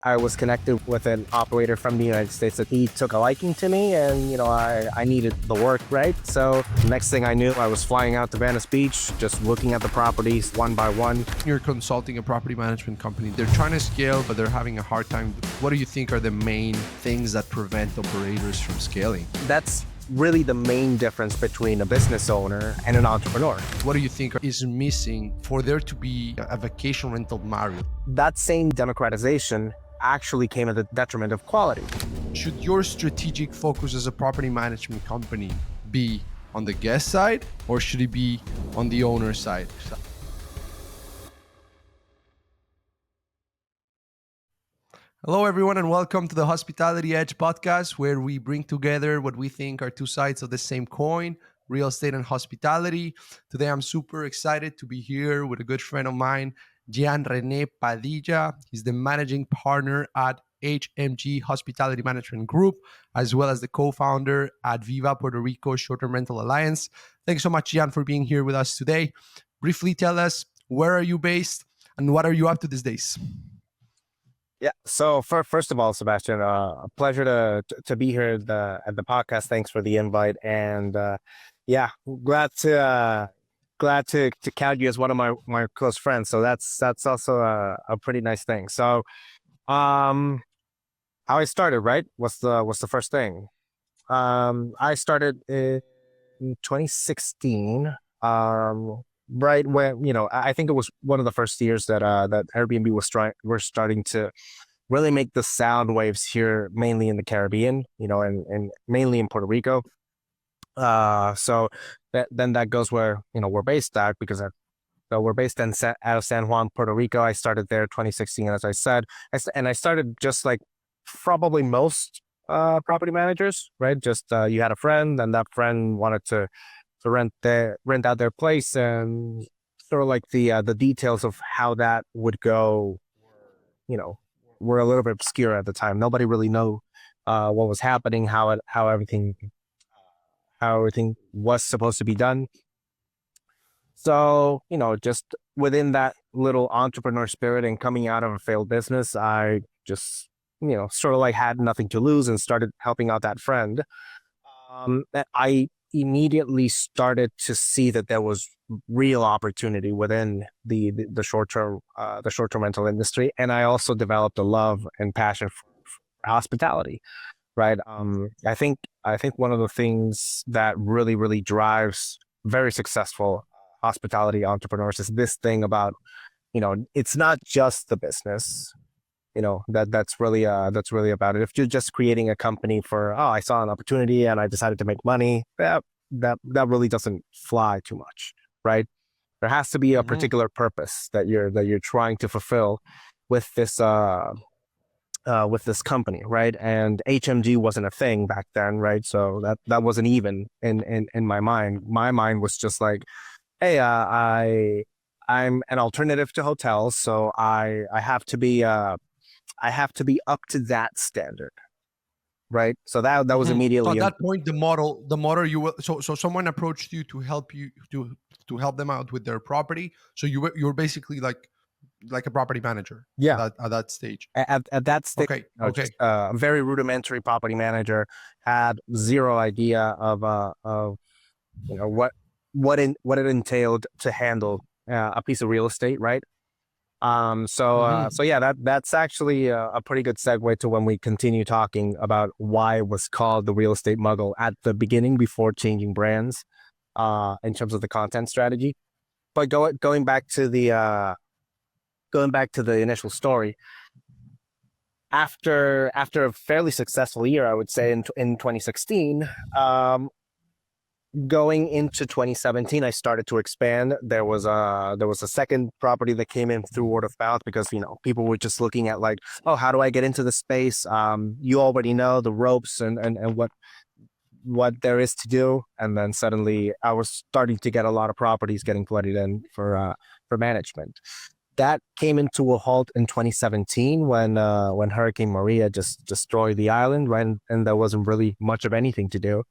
I was connected with an operator from the United States that he took a liking to me, and I needed the work, right? So next thing I knew, I was flying out to Venice Beach, just looking at the properties one by one. You're consulting a property management company. They're trying to scale, but they're having a hard time. What do you think are the main things that prevent operators from scaling? That's really the main difference between a business owner and an entrepreneur. What do you think is missing for there to be a vacation rental Marriott? That same democratization actually came at the detriment of quality. Should your strategic focus as a property management company be on the guest side, or should it be on the owner side? Hello, everyone, and welcome to the Hospitality Edge podcast, where we bring together what we think are two sides of the same coin, real estate and hospitality. Today, I'm super excited to be here with a good friend of mine, Gianrene Padilla. He's the managing partner at HMG Hospitality Management Group, as well as the co-founder at Viva, Puerto Rico Short-Term Rental Alliance. Thanks so much, Gian, for being here with us today. Briefly tell us, where are you based and what are you up to these days? Yeah. So first of all, Sebastian, a pleasure to be here at the podcast. Thanks for the invite, and glad to count you as one of my close friends. So that's also a pretty nice thing. So, how I started, right? What's the first thing? I started in 2016. Right when I think it was one of the first years that Airbnb was starting to really make the sound waves here, mainly in the Caribbean, and mainly in Puerto Rico. So then that goes where we're based at, because so we're based out of San Juan, Puerto Rico. I started there 2016, as I said, and I started just like probably most property managers, right? Just you had a friend, and that friend wanted to rent out their place, and sort of like the details of how that would go, were a little bit obscure at the time. Nobody really knew what was happening, how everything was supposed to be done. So, just within that little entrepreneur spirit and coming out of a failed business, I just, sort of like had nothing to lose and started helping out that friend. That I immediately started to see that there was real opportunity within the short-term rental industry, and I also developed a love and passion for hospitality. Right. I think one of the things that really drives very successful hospitality entrepreneurs is this thing about, it's not just the business. That's really about it. If you're just creating a company for, I saw an opportunity and I decided to make money, that really doesn't fly too much, right? There has to be a particular purpose that you're trying to fulfill with this company, right? And HMG wasn't a thing back then, right? So that wasn't even in my mind. My mind was just like, hey, I'm an alternative to hotels, so I have to be up to that standard, right? So that was immediately. So at that point, the model you will. So someone approached you to help them out with their property. So you were basically like a property manager. Yeah. At that stage. At that stage. Okay. Just a very rudimentary property manager, had zero idea of what it entailed to handle a piece of real estate, right? So that's actually a pretty good segue to when we continue talking about why it was called the real estate muggle at the beginning, before changing brands, in terms of the content strategy. But going back to the initial story, after a fairly successful year, I would say in 2016, going into 2017, I started to expand. There was a second property that came in through word of mouth, because people were just looking at like, oh, how do I get into the space? You already know the ropes and what there is to do. And then suddenly I was starting to get a lot of properties getting flooded in for management. That came into a halt in 2017 when Hurricane Maria just destroyed the island, right? And there wasn't really much of anything to do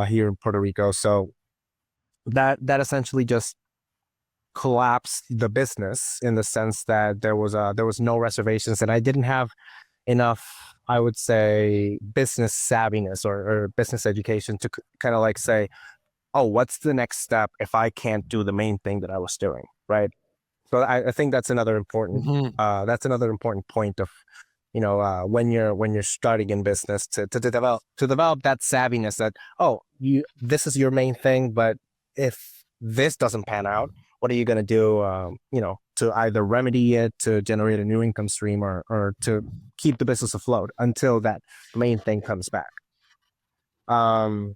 here in Puerto Rico. So that essentially just collapsed the business in the sense that there was no reservations, and I didn't have enough, I would say, business savviness or business education to kind of like say, oh, what's the next step if I can't do the main thing that I was doing, right? So I think Hmm. that's another important point of, when you're starting in business to develop that savviness that, oh, you this is your main thing, but if this doesn't pan out, what are you going to do, to either remedy it, to generate a new income stream, or to keep the business afloat until that main thing comes back. um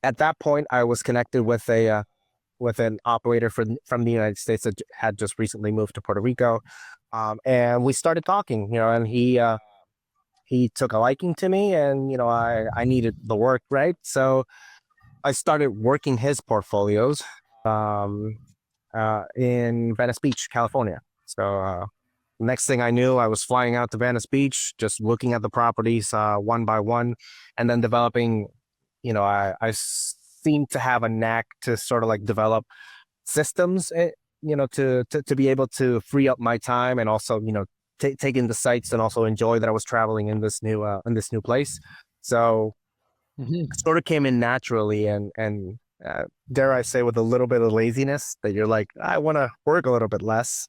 at that point, I was connected with an operator from the United States that had just recently moved to Puerto Rico. And we started talking, and he took a liking to me, and I needed the work, right? So I started working his portfolios, um, in Venice Beach, California. So next thing I knew, I was flying out to Venice Beach, just looking at the properties one by one, and then developing. I seem to have a knack to sort of like develop systems, to be able to free up my time, and also, take in the sights, and also enjoy that I was traveling in this new place. So Hmm. it sort of came in naturally, and dare I say, with a little bit of laziness, that you're like, I want to work a little bit less,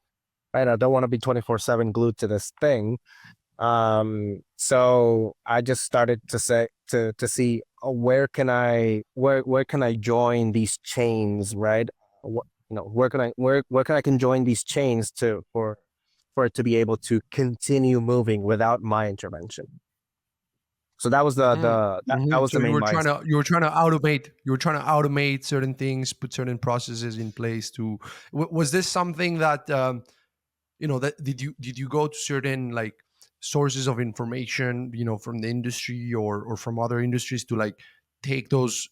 right? I don't want to be 24/7 glued to this thing. So I just started to say to see, where can I join these chains, right? Where can I can join these chains to for it to be able to continue moving without my intervention. So that was Hmm. that Hmm. was So the main mindset. you were trying to automate certain things, put certain processes in place to. Was this something that that did you go to certain like sources of information, from the industry or from other industries to like take those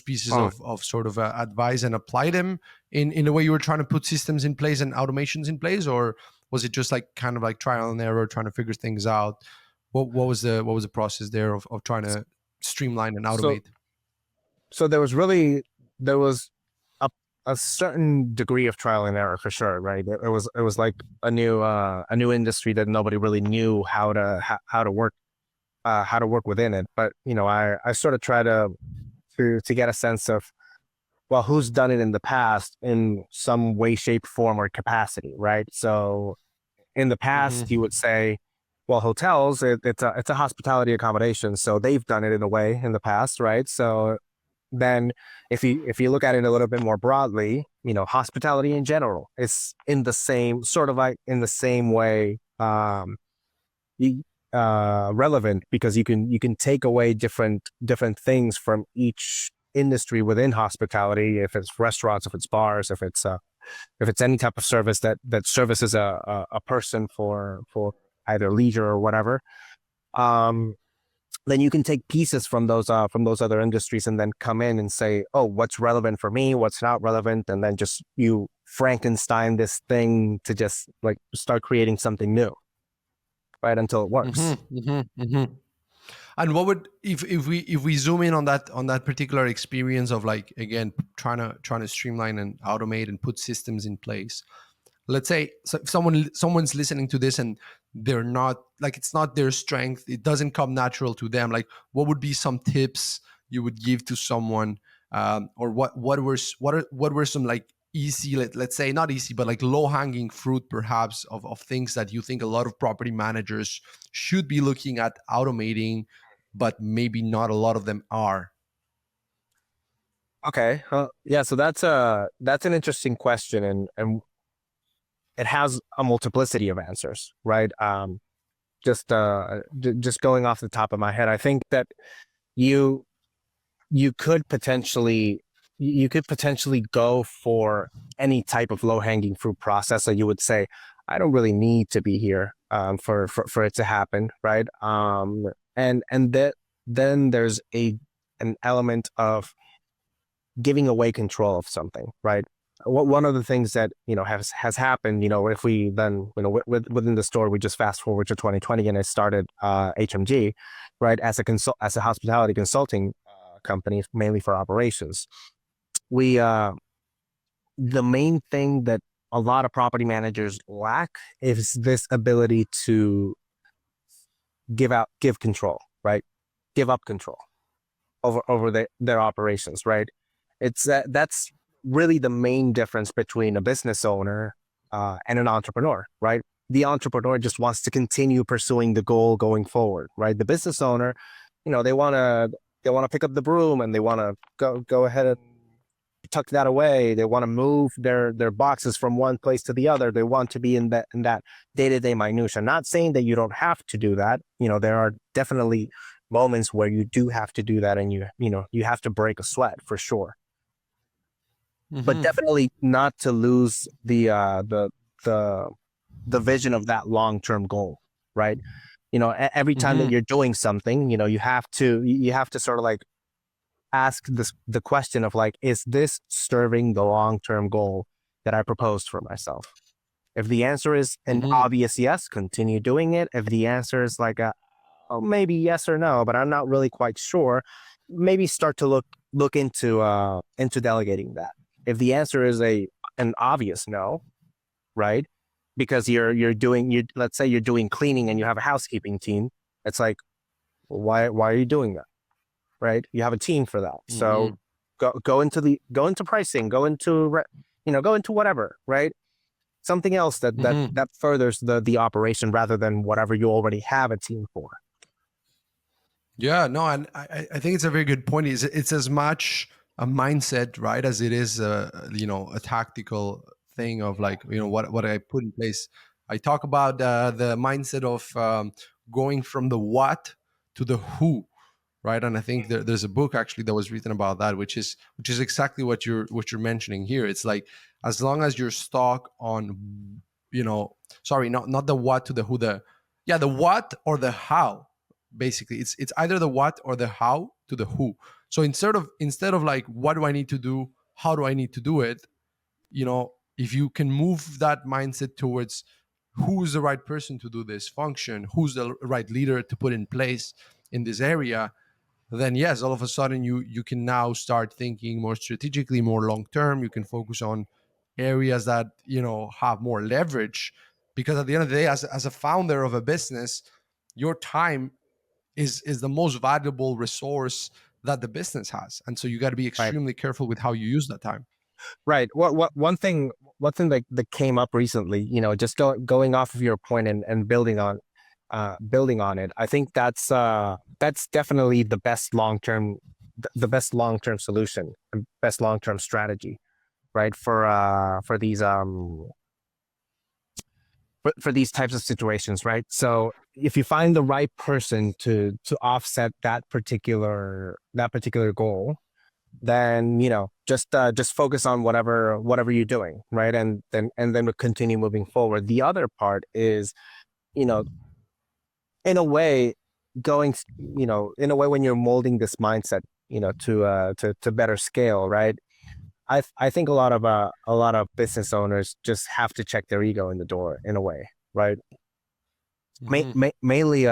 pieces Oh, of sort of advice and apply them in the way you were trying to put systems in place and automations in place, or was it just like kind of like trial and error trying to figure things out? What was the process there of trying to streamline and so automate? so there was a a certain degree of trial and error for sure, right? It was like a new industry that nobody really knew how to work within it. But I sort of try to get a sense of, well, who's done it in the past in some way, shape, form, or capacity, right? So in the past, you Hmm. would say, well, hotels, it's a hospitality accommodation, so they've done it in a way in the past, right? So then if you look at it a little bit more broadly, hospitality in general is in the same sort of like in the same way, relevant, because you can take away different things from each industry within hospitality. If it's restaurants, if it's bars, if it's any type of service that services a person for either leisure or whatever, um, then you can take pieces from those other industries, and then come in and say, oh, what's relevant for me, what's not relevant, and then just you Frankenstein this thing to just like start creating something new, right, until it Hmm. works. Hmm. Hmm. And what would if we zoom in on that particular experience of like again trying to streamline and automate and put systems in place? Let's say so if someone's listening to this and they're not like it's not their strength, it doesn't come natural to them. Like what would be some tips you would give to someone, or what were some like easy let's say not easy but like low hanging fruit perhaps of things that you think a lot of property managers should be looking at automating but maybe not a lot of them are. Okay. Yeah. So that's an interesting question, and it has a multiplicity of answers, right? Just going off the top of my head, I think that you you could potentially you could potentially go for any type of low hanging fruit process. So you would say, I don't really need to be here, for it to happen, right? And that then there's a an element of giving away control of something, right? One of the things that has happened, if we then within the store, we just fast forward to 2020, and I started HMG, right, as a hospitality consulting company, mainly for operations. We the main thing that a lot of property managers lack is this ability to give control, right? Give up control over their operations, right? It's that's really the main difference between a business owner and an entrepreneur, right? The entrepreneur just wants to continue pursuing the goal going forward, right? The business owner, they want to pick up the broom and they want to go ahead and tuck that away. They want to move their boxes from one place to the other. They want to be in that day-to-day minutia. Not saying that you don't have to do that. There are definitely moments where you do have to do that, and you have to break a sweat for sure. But Mm-hmm. definitely not to lose the vision of that long-term goal, right? Every time that Mm-hmm. you're doing something, you have to sort of like ask the question of like, is this serving the long-term goal that I proposed for myself? If the answer is an Mm-hmm. obvious yes, continue doing it. If the answer is like maybe yes or no, but I'm not really quite sure, maybe start to look into delegating that. If the answer is an obvious no, right? Because let's say you're doing cleaning and you have a housekeeping team, it's like, why are you doing that? Right? You have a team for that. Mm-hmm. So go into pricing, go into whatever, right? Something else that that Mm-hmm. that furthers the operation rather than whatever you already have a team for. Yeah, no, and I think it's a very good point. It's as much a mindset, right, as it is a tactical thing of like what I put in place. I talk about the mindset of going from the what to the who, right? And I think there's a book actually that was written about that, which is exactly what you're mentioning here. It's like, as long as you're stuck on, sorry, not the what to the who, the what or the how. Basically, it's either the what or the how to the who. So instead of like, what do I need to do, how do I need to do it, if you can move that mindset towards who's the right person to do this function, who's the right leader to put in place in this area, then yes, all of a sudden you can now start thinking more strategically, more long term. You can focus on areas that have more leverage, because at the end of the day, as a founder of a business, your time is the most valuable resource that the business has, and so you got to be Right. extremely careful with how you use that time. Right. One thing that came up recently, just going off of your point and building on it. I think that's definitely the best long term solution and best long term strategy, right? For these types of situations, right? So if you find the right person to offset that particular goal, then just focus on whatever you're doing, right? And then continue moving forward. The other part is, you know in a way, when you're molding this mindset, to better scale, right? I think a lot of business owners just have to check their ego in the door in a way, right? Hmm. Mainly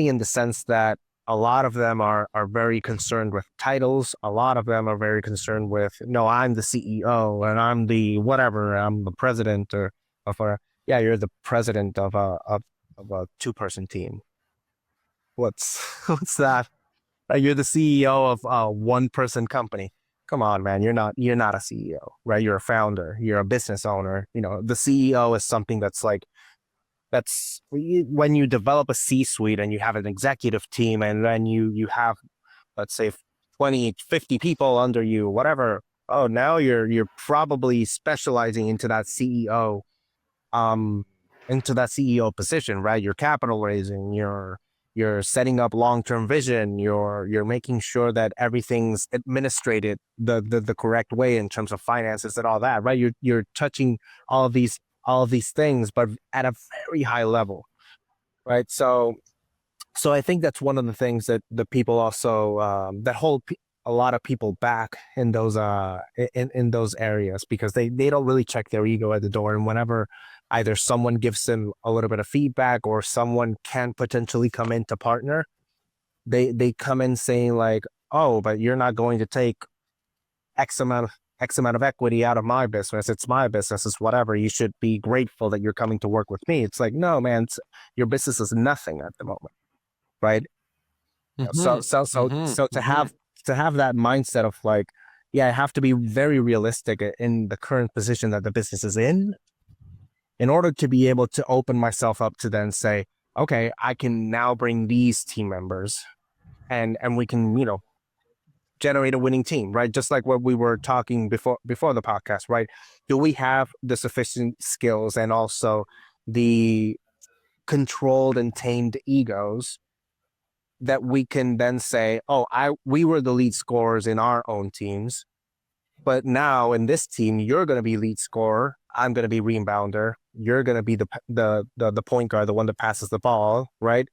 in the sense that a lot of them are very concerned with titles. A lot of them are very concerned with, no, I'm the CEO and I'm the whatever, I'm the president or of a yeah, you're the president of a two-person team. What's what's that? You're the CEO of a one-person company. Come on, man. You're not a CEO, right? You're a founder. You're a business owner. The CEO is something that's when you develop a C-suite and you have an executive team, and then you have, let's say, 20, 50 people under you, whatever. Oh, now you're probably specializing um into that CEO position, right? You're capital raising, you're setting up long-term vision, you're making sure that everything's administrated the correct way in terms of finances and all that, right? You're touching all of these things, but at a very high level, right? So I think that's one of the things that the people also that hold a lot of people back in those areas, because they don't really check their ego at the door, and whenever either someone gives them a little bit of feedback or someone can potentially come in to partner, they come in saying like, oh, but you're not going to take X amount. X amount of equity out of my business. It's my business. It's whatever. You should be grateful that you're coming to work with me. It's like, no, man, your business is nothing at the moment, right? Mm-hmm. Mm-hmm. So Mm-hmm. to have that mindset of like, yeah, I have to be very realistic in the current position that the business is in order to be able to open myself up to then say, okay, I can now bring these team members and we can, generate a winning team, right? Just like what we were talking before the podcast, right? Do we have the sufficient skills and also the controlled and tamed egos that we can then say, oh, we were the lead scorers in our own teams, but now in this team, you're going to be lead scorer. I'm going to be rebounder. You're going to be the point guard, the one that passes the ball, right?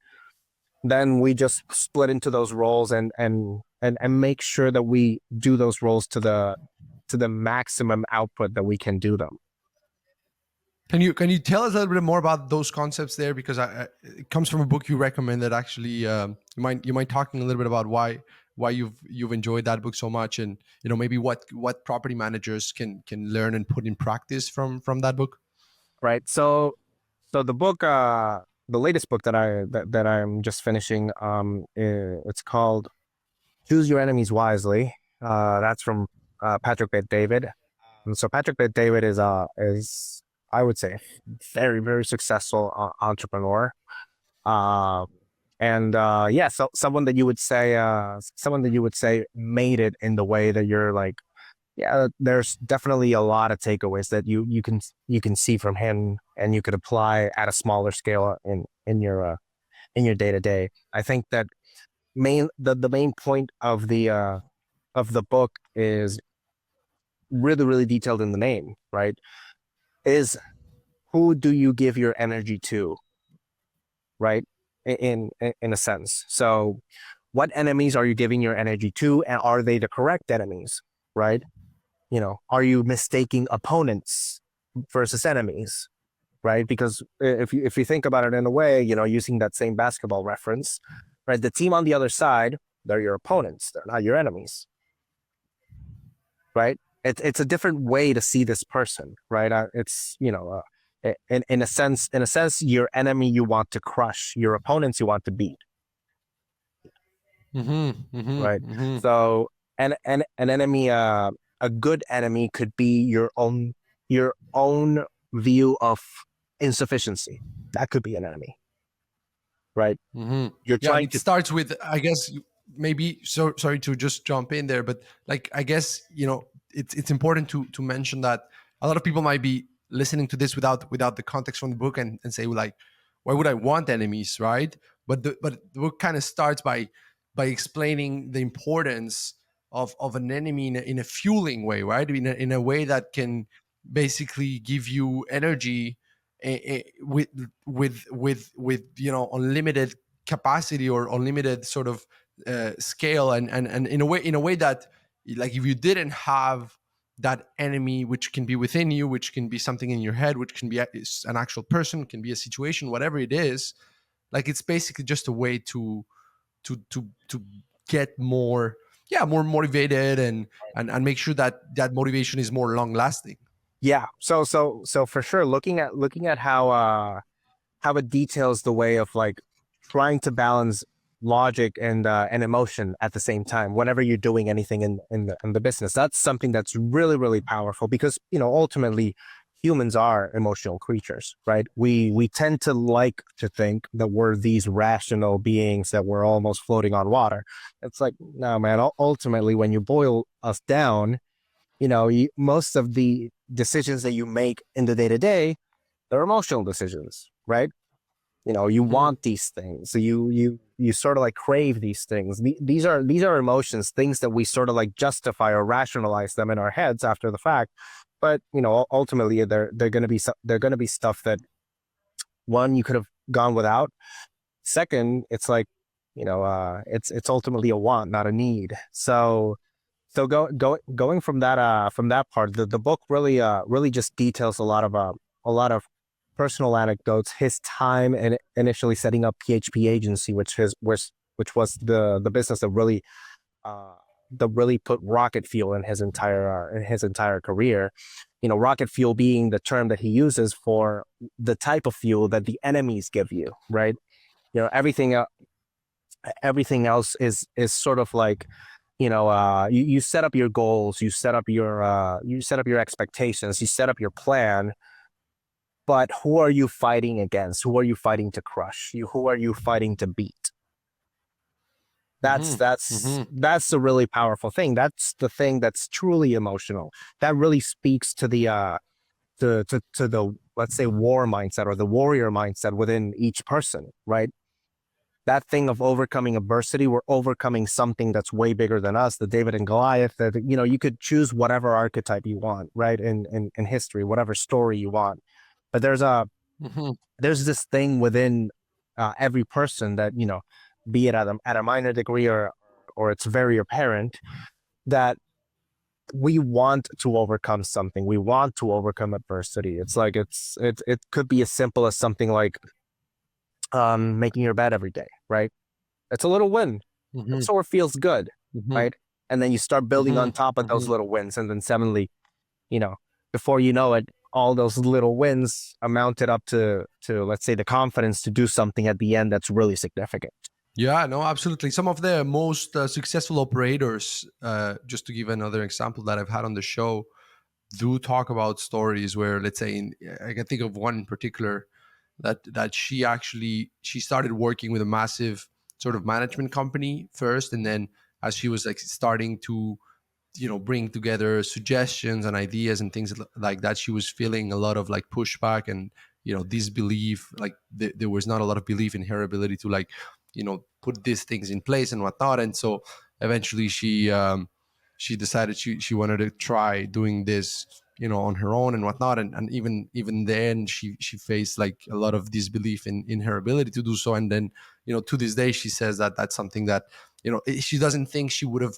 Then we just split into those roles and make sure that we do those roles to the maximum output that we can do them. Can you tell us a little bit more about those concepts there? Because it comes from a book you recommended. Actually, you mind talking a little bit about why you've enjoyed that book so much, and maybe what property managers can learn and put in practice from that book. Right. So the book, the latest book that I'm just finishing, it's called Choose Your Enemies Wisely. That's from Patrick Bet-David. And so Patrick Bet-David is I would say very very successful entrepreneur. Uh, and yeah, so someone that you would say made it in the way that you're like, yeah, there's definitely a lot of takeaways that you can see from him and you could apply at a smaller scale in your day to day. I think that the main point of the book is really really detailed in the name, right? Is who do you give your energy to, right? In a sense. So what enemies are you giving your energy to, and are they the correct enemies, right? Are you mistaking opponents versus enemies, right? Because if you think about it in a way, using that same basketball reference, right? The team on the other side, they're your opponents. They're not your enemies, right? It's a different way to see this person, right? It's in a sense, your enemy you want to crush, your opponents you want to beat, Mm-hmm. right? Mm-hmm. Mm-hmm. So an enemy, a good enemy could be your own view of insufficiency. That could be an enemy, right? Mm-hmm. You're Yeah, and trying it to starts with, I guess, maybe. So sorry to just jump in there, but like, I guess it's important to mention that a lot of people might be listening to this without the context from the book, and say, well, like, why would I want enemies, right? But the book kind of starts by explaining the importance of an enemy in a fueling way, right? In a way that can basically give you energy, with unlimited capacity or unlimited sort of scale, and in a way that, like, if you didn't have that enemy, which can be within you, which can be something in your head, which can be an actual person, can be a situation, whatever it is, like, it's basically just a way to get more, yeah, more motivated, and make sure that motivation is more long lasting. yeah. So for sure, looking at how it details the way of like trying to balance logic and emotion at the same time whenever you're doing anything in the business. That's something that's really really powerful because ultimately humans are emotional creatures, right? We tend to like to think that we're these rational beings, that we're almost floating on water. It's like, no man, ultimately when you boil us down, most of the decisions that you make in the day to day, they're emotional decisions, right? You Mm-hmm. want these things, so you sort of like crave these things. These are emotions, things that we sort of like justify or rationalize them in our heads after the fact. But ultimately they're going to be they're going to be stuff that, one, you could have gone without. Second, it's like, it's ultimately a want, not a need. So going from that part, the book really just details a lot of personal anecdotes, his time and initially setting up PHP agency, which was the business that really that really put rocket fuel in his entire career. Rocket fuel being the term that he uses for the type of fuel that the enemies give you, right? Everything else is sort of like, you set up your goals, you set up your expectations, you set up your plan, but who are you fighting against? Who are you fighting to crush? Who are you fighting to beat? That's Mm-hmm. that's Mm-hmm. that's a really powerful thing. That's the thing that's truly emotional. That really speaks to the, let's say, war mindset or the warrior mindset within each person, right? That thing of overcoming adversity, we're overcoming something that's way bigger than us, the David and Goliath. That, you could choose whatever archetype you want, right? In history, whatever story you want. But Mm-hmm. there's this thing within every person that, be it at a minor degree or it's very apparent, that we want to overcome something. We want to overcome adversity. It's like it could be as simple as something like making your bed every day, right? It's a little win. It Mm-hmm. sort of feels good, Mm-hmm. right? And then you start building on top of those Mm-hmm. little wins, and then suddenly, you know, before you know it, all those little wins amounted up to, let's say, the confidence to do something at the end that's really significant. Yeah, no, absolutely. Some of the most successful operators, just to give another example that I've had on the show, do talk about stories where, let's say, I can think of one in particular that she started working with a massive sort of management company first, and then as she was like starting to bring together suggestions and ideas and things like that, she was feeling a lot of like pushback and disbelief, like there was not a lot of belief in her ability to like put these things in place and whatnot. And so eventually she decided she wanted to try doing this on her own and whatnot. And even then she faced like a lot of disbelief in her ability to do so. And then to this day she says that that's something that she doesn't think she would have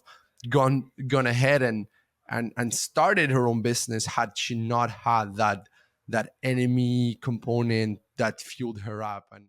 gone ahead and started her own business had she not had that enemy component that fueled her up. And